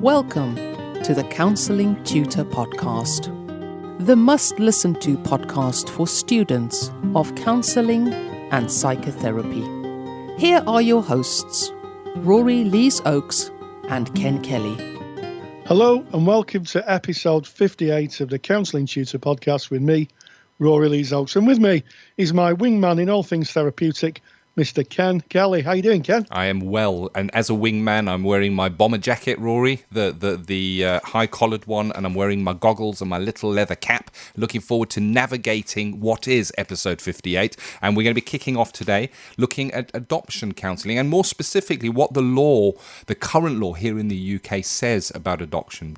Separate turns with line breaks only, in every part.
Welcome to the Counselling Tutor Podcast, the must-listen-to podcast for students of counselling and psychotherapy. Here are your hosts, Rory Lees-Oakes and Ken Kelly.
Hello and welcome to episode 58 of the Counselling Tutor Podcast with me, Rory Lees-Oakes. And with me is my wingman in all things therapeutic, Mr. Ken Kelly. How you doing, Ken?
I am well, and as a wingman, I'm wearing my bomber jacket, Rory, the high-collared one, and I'm wearing my goggles and my little leather cap. Looking forward to navigating what is episode 58, and we're going to be kicking off today looking at adoption counselling, and more specifically, what the current law here in the UK says about adoption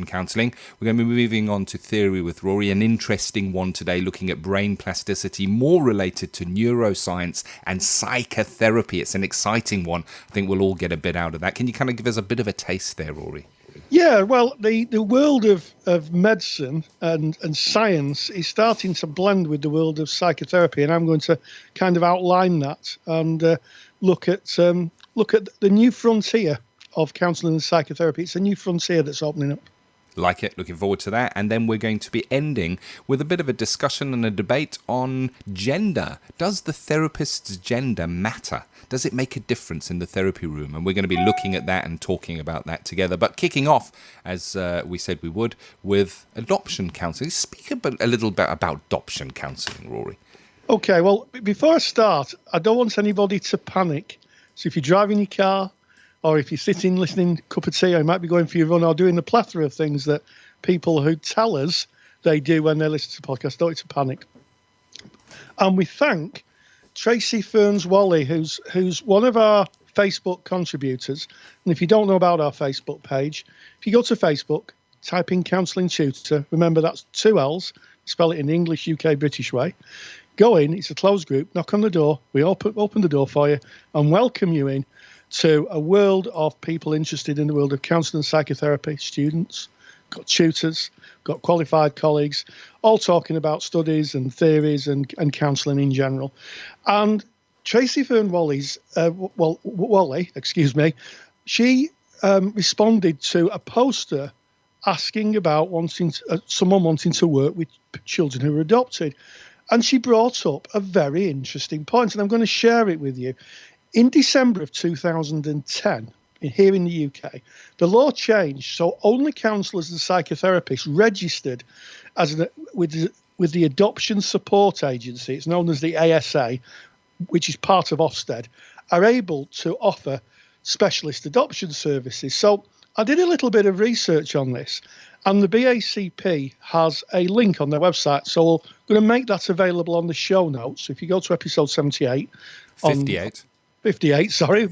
counselling. We're going to be moving on to theory with Rory, an interesting one today, looking at brain plasticity, more related to neuroscience and psychotherapy. It's an exciting one. I think we'll all get a bit out of that. Can you kind of give us a bit of a taste there, Rory?
Yeah, well, the world of medicine and science is starting to blend with the world of psychotherapy, and I'm going to kind of outline that and look at the new frontier of counselling and psychotherapy. It's a new frontier that's opening up.
Like it, looking forward to that. And then we're going to be ending with a bit of a discussion and a debate on gender. Does the therapist's gender matter? Does it make a difference in the therapy room? And we're going to be looking at that and talking about that together. But kicking off, as we said we would, with adoption counselling. Speak a little bit about adoption counselling, Rory.
Okay, well, before I start, I don't want anybody to panic. So if you're driving your car, or if you're sitting listening, cup of tea, or you might be going for your run, or doing the plethora of things that people who tell us they do when they listen to the podcast, don't need to panic. And we thank Tracy Ferns-Wally, who's one of our Facebook contributors. And if you don't know about our Facebook page, if you go to Facebook, type in Counselling Tutor, remember that's 2 L's, spell it in the English, UK, British way. Go in, it's a closed group, knock on the door, we open the door for you and welcome you in to a world of people interested in the world of counselling and psychotherapy, students, got tutors, got qualified colleagues, all talking about studies and theories and counselling in general. And Tracy Wally, she responded to a poster asking about someone wanting to work with children who are adopted. And she brought up a very interesting point, and I'm going to share it with you. In December of 2010, here in the UK, the law changed, so only counsellors and psychotherapists registered with the Adoption Support Agency, it's known as the ASA, which is part of Ofsted, are able to offer specialist adoption services. So I did a little bit of research on this, and the BACP has a link on their website, so we're going to make that available on the show notes. So if you go to episode 58. 58, sorry.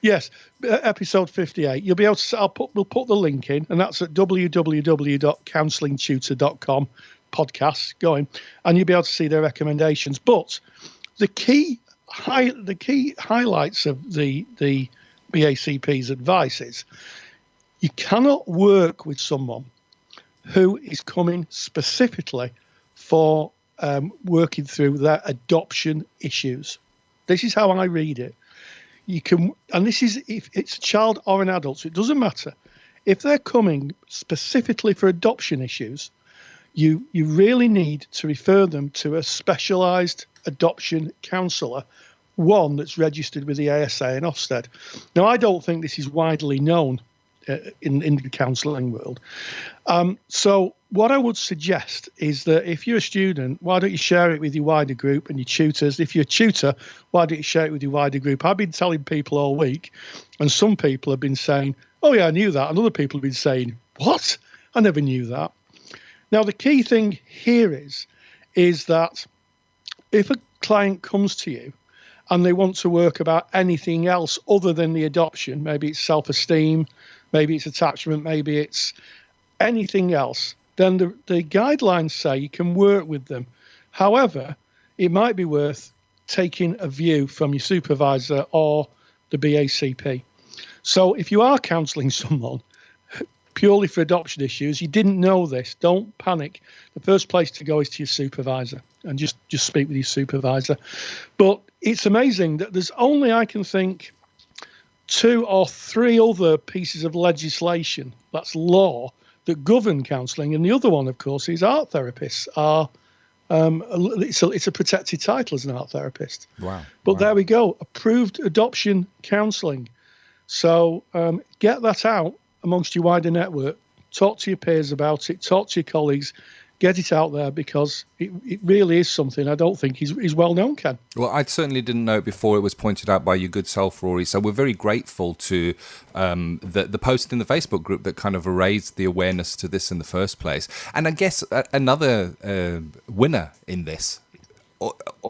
Yes, episode 58. You'll be able to. We'll put the link in, and that's at www.counsellingtutor.com podcast going, and you'll be able to see their recommendations. But the key highlights of the BACP's advice is you cannot work with someone who is coming specifically for working through their adoption issues. This is how I read it. You can, and this is if it's a child or an adult, so it doesn't matter. If they're coming specifically for adoption issues, you really need to refer them to a specialised adoption counsellor, one that's registered with the ASA and Ofsted. Now, I don't think this is widely known in the counselling world. So what I would suggest is that if you're a student, why don't you share it with your wider group and your tutors? If you're a tutor, why don't you share it with your wider group? I've been telling people all week, and some people have been saying, oh yeah, I knew that. And other people have been saying, what? I never knew that. Now, the key thing here is that if a client comes to you and they want to work about anything else other than the adoption, maybe it's self-esteem, maybe it's attachment, maybe it's anything else, then the guidelines say you can work with them. However, it might be worth taking a view from your supervisor or the BACP. So if you are counselling someone purely for adoption issues, you didn't know this, don't panic. The first place to go is to your supervisor and just speak with your supervisor. But it's amazing that there's only, I can think, 2 or 3 other pieces of legislation, that's law, that govern counselling. And the other one, of course, is art therapists are, it's a protected title as an art therapist.
Wow.
But there we go, approved adoption counselling. So get that out amongst your wider network, talk to your peers about it, talk to your colleagues, get it out there, because it really is something I don't think is well known, Ken.
Well, I certainly didn't know it before it was pointed out by your good self, Rory. So we're very grateful to the post in the Facebook group that kind of raised the awareness to this in the first place. And I guess another winner in this,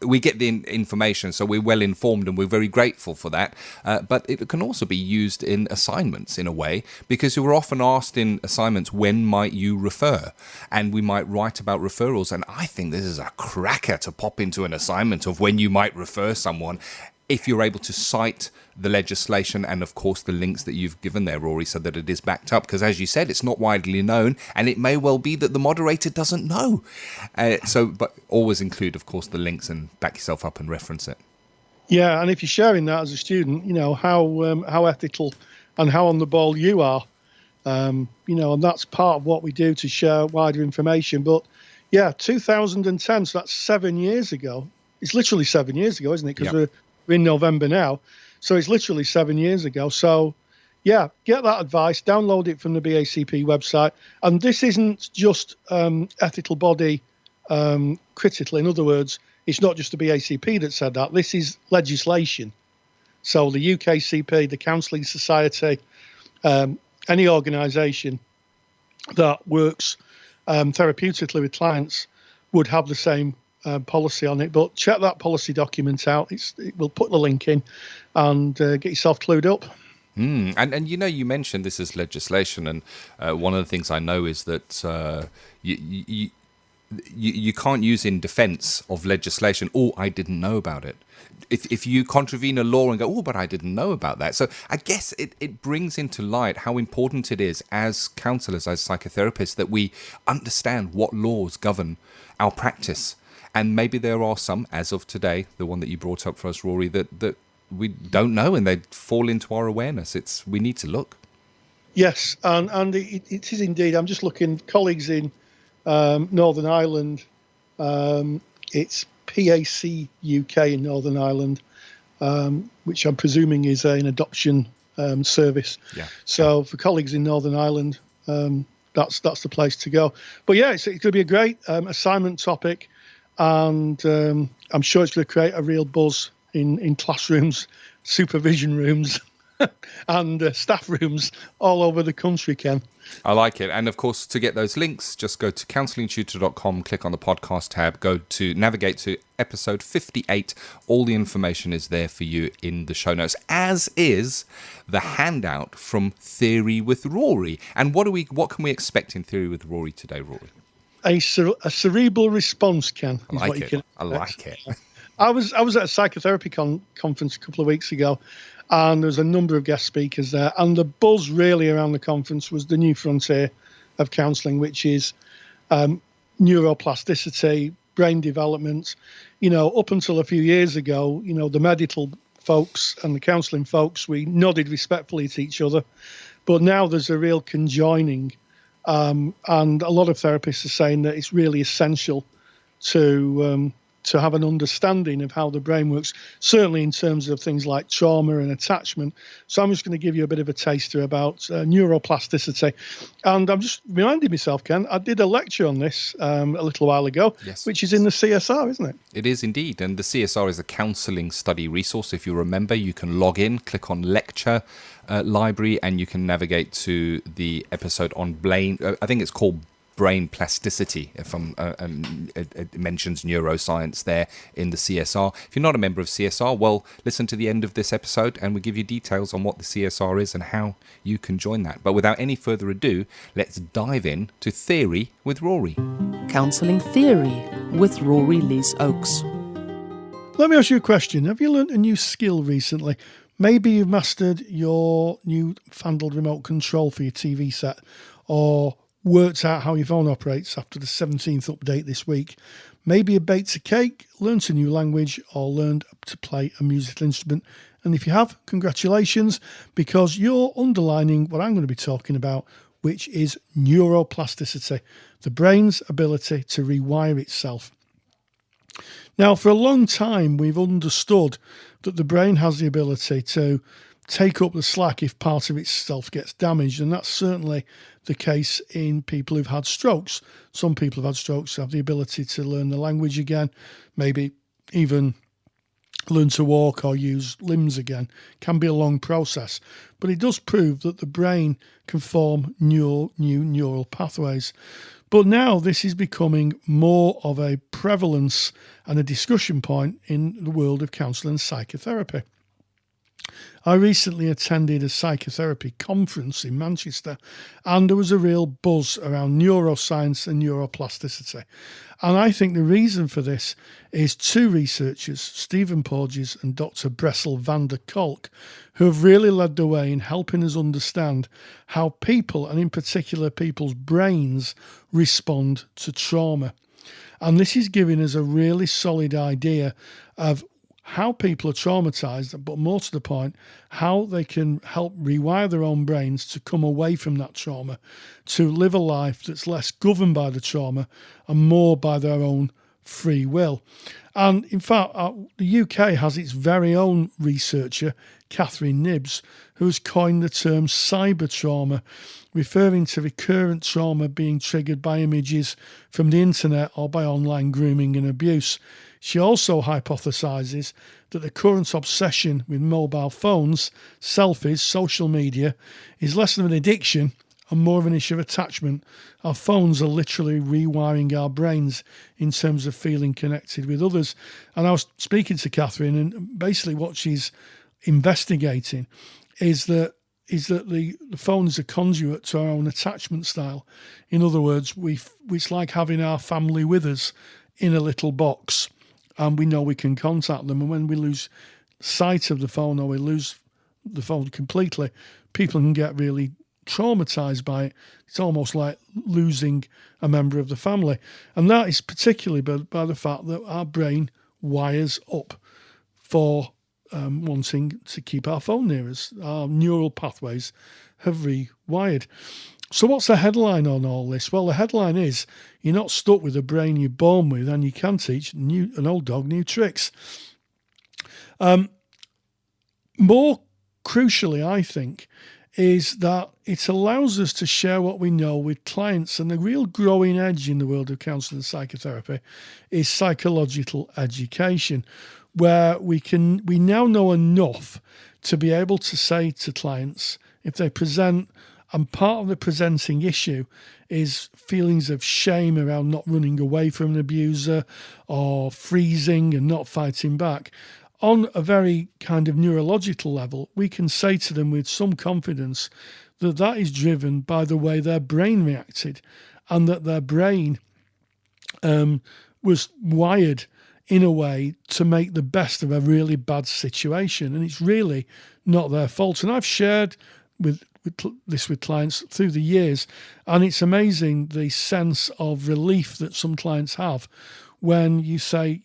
we get the information, so we're well informed, and we're very grateful for that. But it can also be used in assignments in a way, because you were often asked in assignments, when might you refer? And we might write about referrals. And I think this is a cracker to pop into an assignment of when you might refer someone, if you're able to cite the legislation and, of course, the links that you've given there, Rory, so that it is backed up. Because, as you said, it's not widely known, and it may well be that the moderator doesn't know. But always include, of course, the links and back yourself up and reference it.
Yeah, and if you're sharing that as a student, how ethical and how on the ball you are, and that's part of what we do to share wider information. But, yeah, 2010, so that's 7 years ago. It's literally 7 years ago, isn't it? Because we're in November now. So it's literally 7 years ago. So, yeah, get that advice, download it from the BACP website. And this isn't just ethical body critical. In other words, it's not just the BACP that said that. This is legislation. So the UKCP, the Counselling Society, any organisation that works therapeutically with clients would have the same policy on it. But check that policy document out. We'll put the link in, and get yourself clued up.
And you mentioned this is legislation, and one of the things I know is that you can't use in defence of legislation, I didn't know about it. If you contravene a law and go, but I didn't know about that. So I guess it brings into light how important it is as counsellors, as psychotherapists, that we understand what laws govern our practice. And maybe there are some, as of today, the one that you brought up for us, Rory, that we don't know, and they fall into our awareness. We need to look.
Yes, and it is indeed. I'm just looking, colleagues in Northern Ireland, it's PAC UK in Northern Ireland, which I'm presuming is an adoption service. Yeah. So for colleagues in Northern Ireland, that's the place to go. But yeah, it's going to be a great assignment topic. And I'm sure it's going to create a real buzz in classrooms, supervision rooms, and staff rooms all over the country, Ken.
I like it. And, of course, to get those links, just go to counsellingtutor.com, click on the podcast tab, navigate to episode 58. All the information is there for you in the show notes, as is the handout from Theory with Rory. And what can we expect in Theory with Rory today, Rory?
A cerebral response, Ken.
I like it.
I was at a psychotherapy conference a couple of weeks ago, and there was a number of guest speakers there. And the buzz really around the conference was the new frontier of counselling, which is neuroplasticity, brain development. Up until a few years ago, the medical folks and the counselling folks, we nodded respectfully to each other. But now there's a real conjoining. And a lot of therapists are saying that it's really essential to have an understanding of how the brain works, certainly in terms of things like trauma and attachment. So I'm just going to give you a bit of a taster about neuroplasticity. And I'm just reminding myself, Ken, I did a lecture on this a little while ago, which is in the CSR, isn't it?
It is indeed. And the CSR is a counselling study resource. If you remember, you can log in, click on lecture library, and you can navigate to the episode on brain. I think it's called Brain Plasticity. It mentions neuroscience there in the CSR. If you're not a member of CSR, well, listen to the end of this episode, and we give you details on what the CSR is and how you can join that. But without any further ado, let's dive in to Theory with Rory.
Counselling Theory with Rory Lees-Oakes.
Let me ask you a question. Have you learnt a new skill recently? Maybe you've mastered your new fangled remote control for your TV set, or worked out how your phone operates after the 17th update this week. Maybe you baked a cake, learnt a new language, or learned to play a musical instrument, And if you have, congratulations, because you're underlining what I'm going to be talking about, which is neuroplasticity, the brain's ability to rewire itself. Now, for a long time, we've understood that the brain has the ability to take up the slack if part of itself gets damaged, and that's certainly the case in people who've had strokes. Some people who've had strokes have the ability to learn the language again, maybe even learn to walk or use limbs again. Can be a long process, but it does prove that the brain can form new neural pathways. But now this is becoming more of a prevalence and a discussion point in the world of counselling and psychotherapy. I recently attended a psychotherapy conference in Manchester, and there was a real buzz around neuroscience and neuroplasticity. And I think the reason for this is two researchers, Stephen Porges and Dr. Bressel van der Kolk, who have really led the way in helping us understand how people, and in particular people's brains, respond to trauma. And this is giving us a really solid idea of how people are traumatized, but more to the point, how they can help rewire their own brains to come away from that trauma, to live a life that's less governed by the trauma and more by their own free will. And in fact, the UK has its very own researcher, Catherine Nibbs, who has coined the term cyber trauma, referring to recurrent trauma being triggered by images from the internet or by online grooming and abuse. She also hypothesises that the current obsession with mobile phones, selfies, social media is less of an addiction and more of an issue of attachment. Our phones are literally rewiring our brains in terms of feeling connected with others. And I was speaking to Catherine, and basically what she's investigating is that the phone is a conduit to our own attachment style. In other words, it's like having our family with us in a little box, and we know we can contact them. And when we lose sight of the phone or we lose the phone completely, people can get really traumatized by it. It's almost like losing a member of the family. And that is particularly by the fact that our brain wires up for wanting to keep our phone near us. Our neural pathways have rewired. So what's the headline on all this? Well, the headline is you're not stuck with the brain you're born with, and you can teach an old dog new tricks. More crucially, I think, is that it allows us to share what we know with clients. And the real growing edge in the world of counselling and psychotherapy is psychological education, where we now know enough to be able to say to clients, if they present, and part of the presenting issue is feelings of shame around not running away from an abuser or freezing and not fighting back. On a very kind of neurological level, we can say to them with some confidence that that is driven by the way their brain reacted, and that their brain was wired in a way to make the best of a really bad situation. And it's really not their fault. And I've shared this with clients through the years, and it's amazing the sense of relief that some clients have when you say,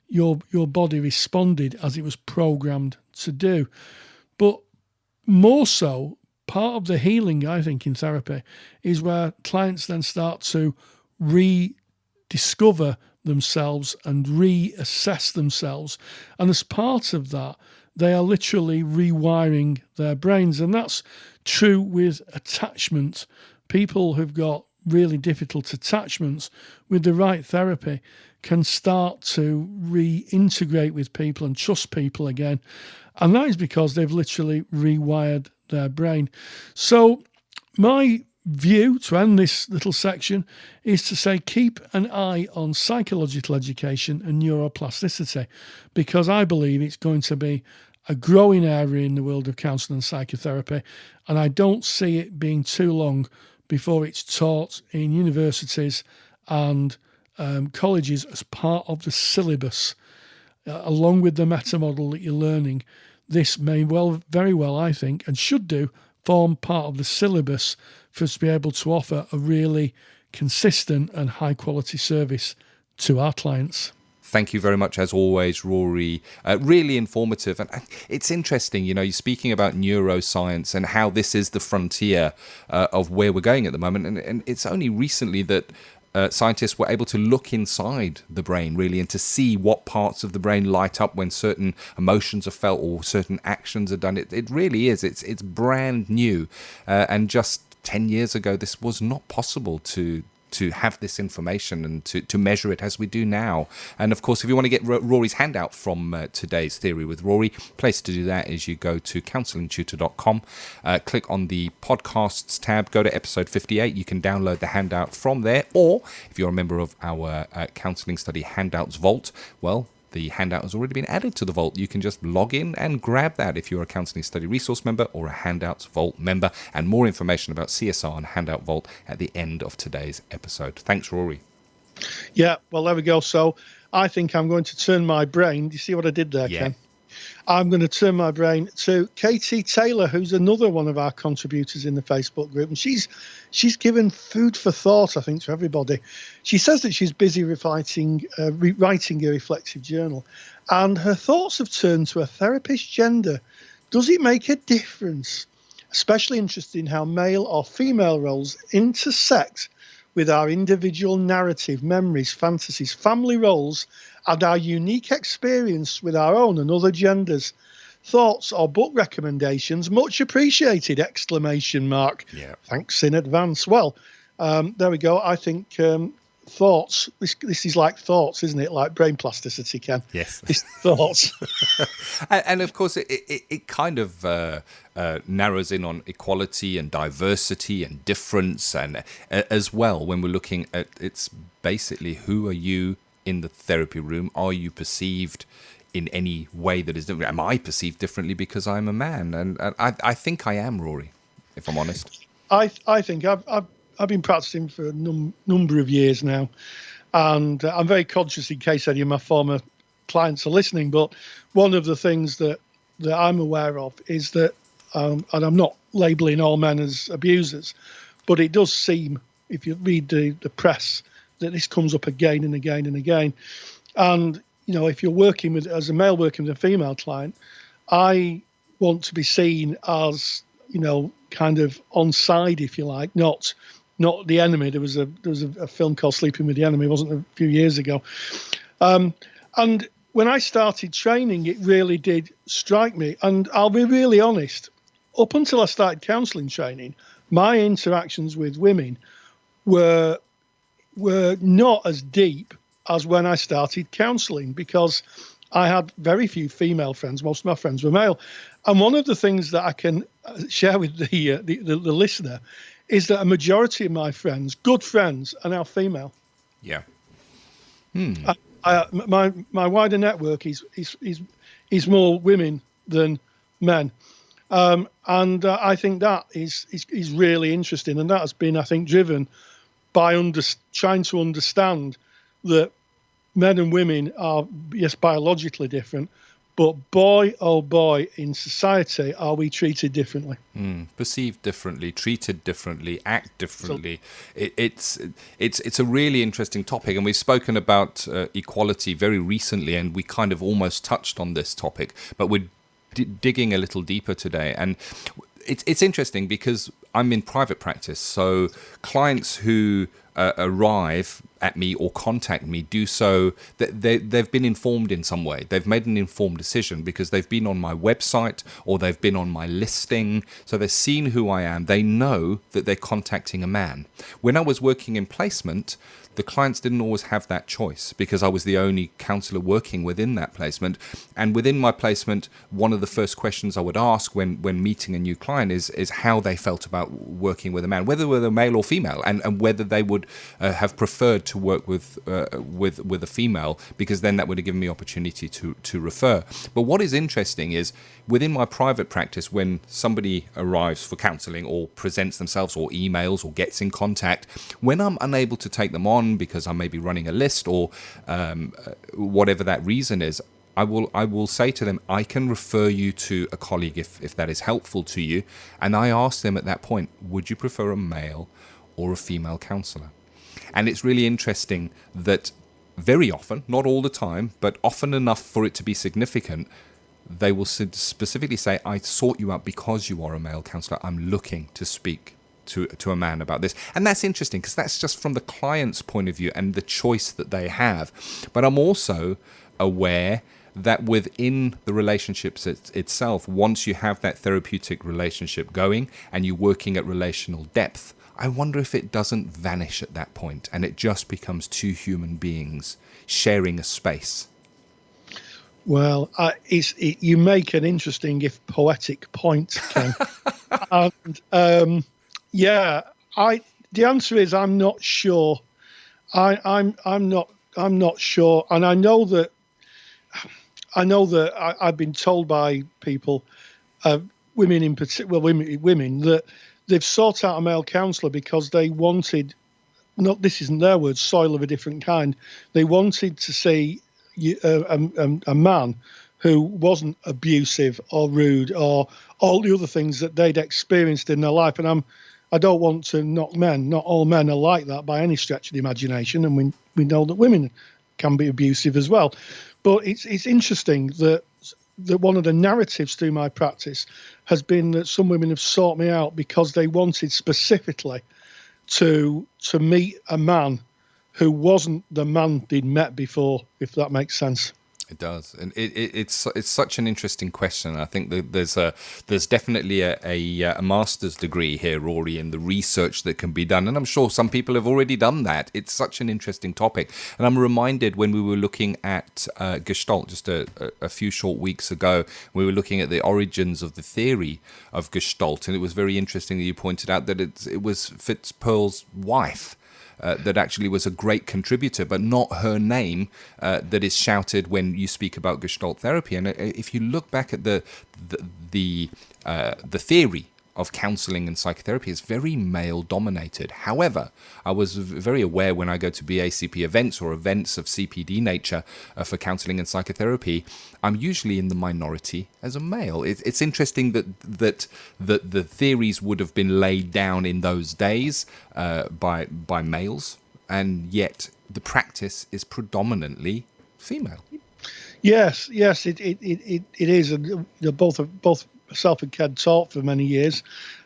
your body responded as it was programmed to do. But more so, part of the healing, I think, in therapy is where clients then start to rediscover themselves and reassess themselves. And as part of that, they are literally rewiring their brains. And that's true with attachment. People who've got really difficult attachments, with the right therapy, can start to reintegrate with people and trust people again. And that is because they've literally rewired their brain. So my view to end this little section is to say keep an eye on psychological education and neuroplasticity, because I believe it's going to be a growing area in the world of counselling and psychotherapy, and I don't see it being too long before it's taught in universities and colleges as part of the syllabus, along with the meta model that you're learning. This may very well, I think, and should do, form part of the syllabus for us to be able to offer a really consistent and high quality service to our clients.
Thank you very much, as always, Rory. Really informative. And it's interesting, you're speaking about neuroscience and how this is the frontier of where we're going at the moment. And it's only recently that scientists were able to look inside the brain, really, and to see what parts of the brain light up when certain emotions are felt or certain actions are done. It really is. It's brand new. And just 10 years ago, this was not possible to have this information and to measure it as we do now. And of course, if you want to get Rory's handout from today's Theory with Rory, place to do that is you go to counsellingtutor.com, click on the podcasts tab, go to episode 58. You can download the handout from there, or if you're a member of our counselling study handouts vault, well, the handout has already been added to the vault. You can just log in and grab that if you're a Counselling Study Resource member or a Handouts Vault member. And more information about CSR and Handout Vault at the end of today's episode. Thanks, Rory.
Yeah, well, there we go. So I think I'm going to turn my brain. Do you see what I did there, Ken? I'm going to turn my brain to Katie Taylor, who's another one of our contributors in the Facebook group. And she's given food for thought, I think, to everybody. She says that she's busy writing a reflective journal. And her thoughts have turned to a therapist's gender. Does it make a difference? Especially interested in how male or female roles intersect with our individual narrative, memories, fantasies, family roles, and our unique experience with our own and other genders. Thoughts or book recommendations, much appreciated, ! Yeah. Thanks in advance. Well, there we go. I think thoughts, this is like thoughts, isn't it? Like brain plasticity, Ken.
Yes.
It's thoughts.
and of course, it kind of narrows in on equality and diversity and difference, and as well, when we're looking at, it's basically, who are you in the therapy room? Are you perceived in any way that is different? Am I perceived differently because I'm a man? And I think I am, Rory, if I'm honest.
I think I've been practicing for a number of years now, and I'm very conscious in case any of my former clients are listening. But one of the things that I'm aware of is that, and I'm not labelling all men as abusers, but it does seem, if you read the press, that this comes up again and again and again. And, if you're working with, as a male working with a female client, I want to be seen as, kind of on side, if you like, not the enemy. There was a film called Sleeping with the Enemy, wasn't it, a few years ago. And when I started training, it really did strike me. And I'll be really honest, up until I started counselling training, my interactions with women were not as deep as when I started counselling, because I had very few female friends. Most of my friends were male. And one of the things that I can share with the listener is that a majority of my friends, good friends, are now female.
Yeah.
My wider network is more women than men. And I think that is really interesting. And that has been, I think, driven by trying to understand that men and women are, yes, biologically different, but boy, oh boy, in society, are we treated differently?
Perceived differently, treated differently, act differently. It's a really interesting topic, and we've spoken about equality very recently, and we kind of almost touched on this topic, but we're digging a little deeper today. And it's interesting because I'm in private practice, so clients who arrive at me or contact me do so that they've been informed in some way. They've made an informed decision because they've been on my website or they've been on my listing, so they've seen who I am. They know that they're contacting a man. When I was working in placement, the clients didn't always have that choice because I was the only counsellor working within that placement. And within my placement, one of the first questions I would ask when meeting a new client is how they felt about working with a man, whether they were male or female, and whether they would have preferred to work with a female, because then that would have given me opportunity to refer. But what is interesting is within my private practice, when somebody arrives for counselling or presents themselves or emails or gets in contact, when I'm unable to take them on because I may be running a list or whatever that reason is, I will say to them, I can refer you to a colleague if that is helpful to you. And I ask them at that point, would you prefer a male or a female counsellor? And it's really interesting that very often, not all the time, but often enough for it to be significant, they will specifically say, I sought you out because you are a male counsellor. I'm looking to speak to a man about this. And that's interesting because that's just from the client's point of view and the choice that they have. But I'm also aware that within the relationships itself, once you have that therapeutic relationship going and you're working at relational depth, I wonder if it doesn't vanish at that point and it just becomes two human beings sharing a space.
Well, you make an interesting, if poetic, point, Ken. And the answer is I'm not sure. I'm not sure, and I know that I've been told by people, women in particular, women that they've sought out a male counsellor because they wanted, this isn't their words, soil of a different kind. They wanted to see a man who wasn't abusive or rude or all the other things that they'd experienced in their life. And I don't want to knock men. Not all men are like that by any stretch of the imagination, and we know that women can be abusive as well. But it's interesting that one of the narratives through my practice has been that some women have sought me out because they wanted specifically to meet a man who wasn't the man they'd met before, if that makes sense.
It does, and it's such an interesting question. I think that there's definitely a master's degree here, Rory, in the research that can be done, and I'm sure some people have already done that. It's such an interesting topic, and I'm reminded when we were looking at Gestalt just a few short weeks ago, we were looking at the origins of the theory of Gestalt, and it was very interesting that you pointed out that it was Fitzpearl's wife. That actually was a great contributor, but not her name that is shouted when you speak about Gestalt therapy. And if you look back at the theory of counselling and psychotherapy, is very male-dominated. However, I was very aware when I go to BACP events or events of CPD nature for counselling and psychotherapy, I'm usually in the minority as a male. It's interesting that the theories would have been laid down in those days by males, and yet the practice is predominantly female.
Yes, it is, and both myself and Ken taught for many years,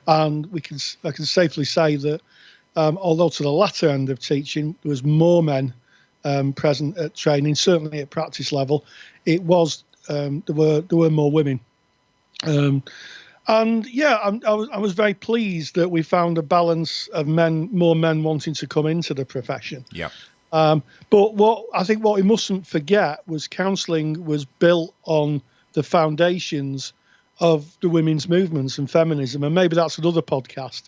and I can safely say that although to the latter end of teaching there was more men present at training, certainly at practice level, it was there were more women, and I was very pleased that we found a balance of more men wanting to come into the profession.
Yeah.
But what we mustn't forget was counselling was built on the foundations of the women's movements and feminism, and maybe that's another podcast.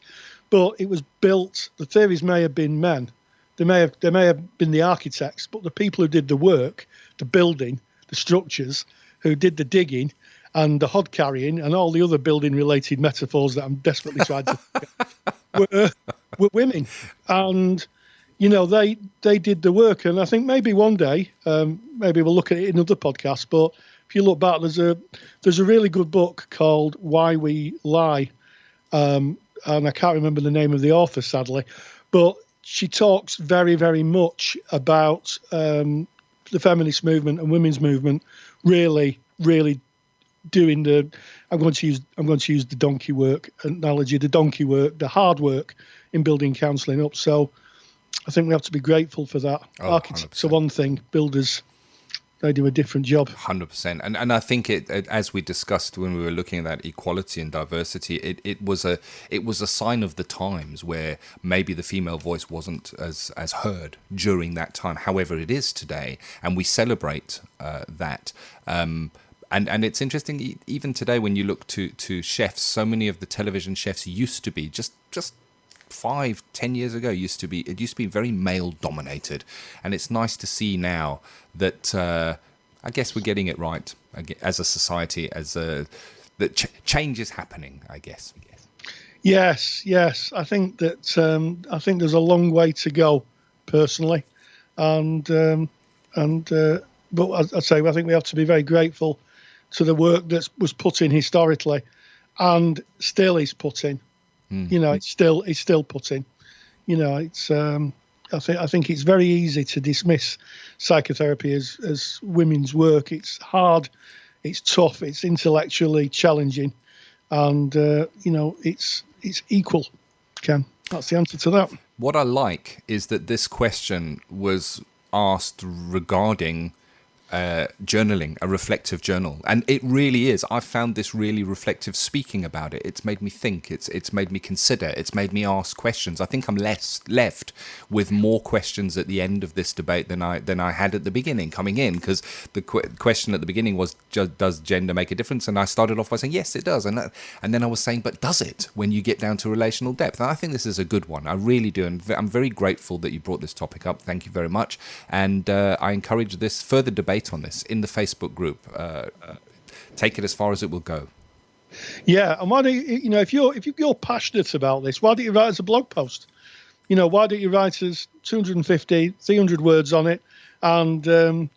But it was built. The theories may have been men, they may have been the architects, but the people who did the work, the building, the structures, who did the digging and the hod carrying and all the other building related metaphors that I'm desperately trying to were women, and they did the work. And I think maybe one day, maybe we'll look at it in another podcast, but if you look back, there's a really good book called Why We Lie, and I can't remember the name of the author, sadly, but she talks very, very much about the feminist movement and women's movement really, really doing I'm going to use the donkey work analogy, the hard work in building counselling up. So I think we have to be grateful for that. Architects are one thing, builders, they do a different job.
100%. And I think it, as we discussed when we were looking at that equality and diversity, it was a sign of the times where maybe the female voice wasn't as heard during that time. However, it is today, and we celebrate that. And it's interesting, even today, when you look to chefs, so many of the television chefs used to be just 5-10 years ago, it used to be very male dominated, and it's nice to see now that I guess we're getting it right as a society, that change is happening, I guess.
Yes. I think that I think there's a long way to go, personally, but as I say, I think we have to be very grateful to the work that was put in historically, and still is put in. It's still put in. It's I think it's very easy to dismiss psychotherapy as women's work. It's hard, it's tough, it's intellectually challenging, and it's equal. Ken, that's the answer to that.
What I like is that this question was asked regarding journaling, a reflective journal, and it really is. I found this really reflective speaking about it. It's made me think. It's made me consider. It's made me ask questions. I think I'm left with more questions at the end of this debate than I had at the beginning coming in, because the question at the beginning was, does gender make a difference? And I started off by saying yes, it does, and then I was saying, but does it when you get down to relational depth? And I think this is a good one. I really do, and I'm very grateful that you brought this topic up. Thank you very much, and I encourage this further debate on this in the Facebook group. Take it as far as it will go.
Yeah, and why don't you, if you're passionate about this, why don't you write as a blog post? Why don't you write as 250, 300 words on it, and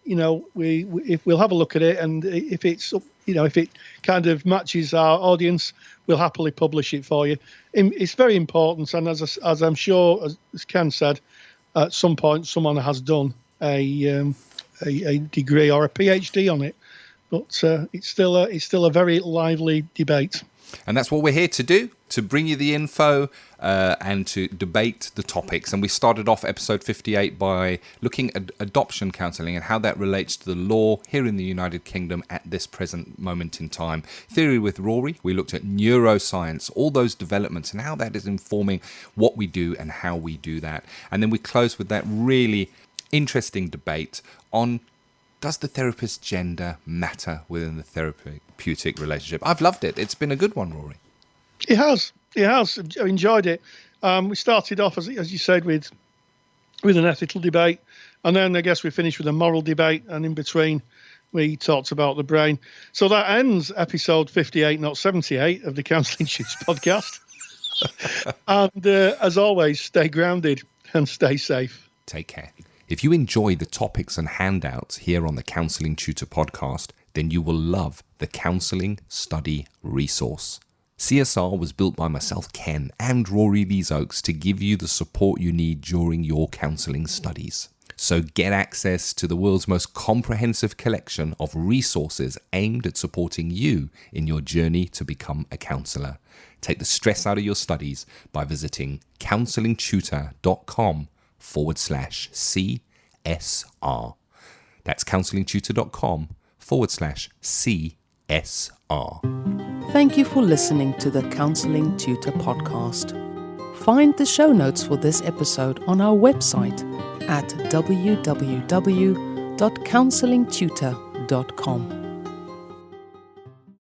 if we'll have a look at it, and if it's if it kind of matches our audience, we'll happily publish it for you. It's very important, and as I'm sure, as Ken said, at some point someone has done a degree or a PhD on it, but it's still a very lively debate.
And that's what we're here to do, to bring you the info and to debate the topics. And we started off episode 58 by looking at adoption counselling and how that relates to the law here in the United Kingdom at this present moment in time. Theory with Rory, we looked at neuroscience, all those developments and how that is informing what we do and how we do that. And then we closed with that really interesting debate on, does the therapist's gender matter within the therapeutic relationship? I've loved it. It's been a good one, Rory.
It has. I've enjoyed it. We started off, as you said, with an ethical debate, and then I guess we finished with a moral debate, and in between we talked about the brain. So that ends episode 58, not 78, of the Counselling Tutor Podcast. And as always, stay grounded and stay safe.
Take care. If you enjoy the topics and handouts here on the Counselling Tutor Podcast, then you will love the Counselling Study Resource. CSR was built by myself, Ken, and Rory Leesoaks to give you the support you need during your counselling studies. So get access to the world's most comprehensive collection of resources aimed at supporting you in your journey to become a counsellor. Take the stress out of your studies by visiting counsellingtutor.com/CSR. That's counsellingtutor.com/CSR.
Thank you for listening to the Counselling Tutor Podcast. Find the show notes for this episode on our website at www.counsellingtutor.com.